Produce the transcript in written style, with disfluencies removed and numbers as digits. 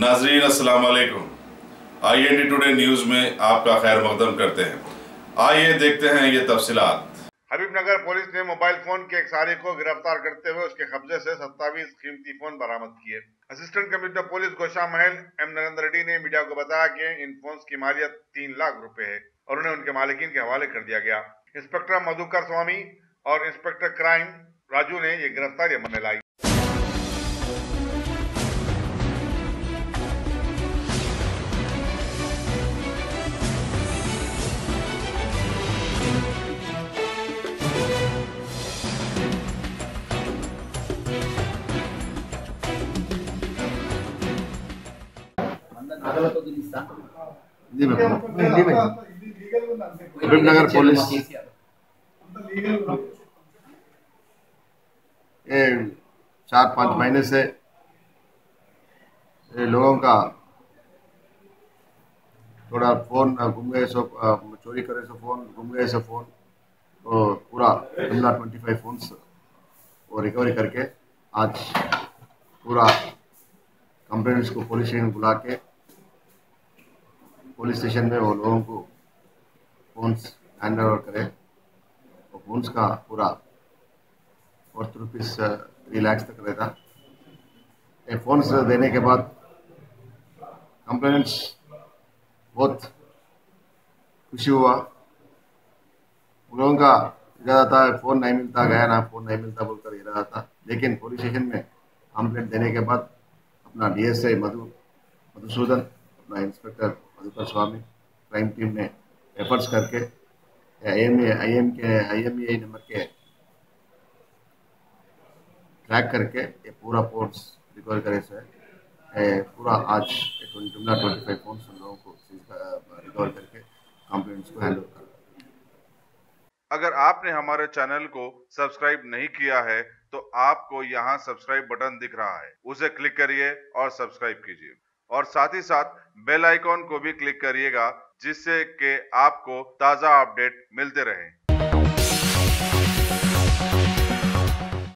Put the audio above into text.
नाजरीन अस्सलाम वालेकुम। IND टुडे न्यूज में आपका खैर मकदम करते हैं। आइए देखते हैं ये तफसीलात। हबीबनगर पुलिस ने मोबाइल फोन के एक सारिक को गिरफ्तार करते हुए उसके कब्जे से 27 कीमती फोन बरामद किए। असिस्टेंट कमिश्नर पुलिस गोशा महल M नरेंद्र रेड्डी ने मीडिया को बताया कि इन फोन की मालियत 3 लाख रुपए है और उन्हें उनके मालिकीन के हवाले कर दिया गया। इंस्पेक्टर मधुकर स्वामी और इंस्पेक्टर क्राइम राजू ने ये गिरफ्तारी अमल में लाई। हबीबनगर पुलिस ये 4-5 महीने से लोगों का थोड़ा फोन गुम गए सो चोरी करे सो फोन गुम गए सो फोन और पूरा जुमला 25 फोन्स वो रिकवरी करके आज पूरा कंप्लेंट्स को पुलिस स्टेशन बुला के पुलिस स्टेशन में वो लोगों को फोन्स हैंड ओवर करे। वो फोन्स का पूरा वर्थ ₹3 लाख तक रहता। ये फोन्स देने के बाद कंप्लेंट्स बहुत खुशी हुआ। उन लोगों का इरादा था फोन नहीं मिलता गया ना फोन नहीं मिलता बोलकर इरादा था, लेकिन पुलिस स्टेशन में कंप्लेंट देने के बाद अपना DSI मधुसूदन, अपना इंस्पेक्टर मधुकर स्वामी, क्राइम टीम ने एफर्ट्स करके IMEI नंबर के ट्रैक करके ये पूरा फोन्स रिकवर करे से पूरा आज 25 फोन्स लोगों को रिकवर करके कंप्लेंट्स को हैंड ओवर कर। अगर आपने हमारे चैनल को सब्सक्राइब नहीं किया है तो आपको यहाँ सब्सक्राइब बटन दिख रहा है, उसे क्लिक करिए और सब्सक्राइब कीजिए और साथ ही साथ बेल आइकॉन को भी क्लिक करिएगा जिससे कि आपको ताज़ा अपडेट मिलते रहें।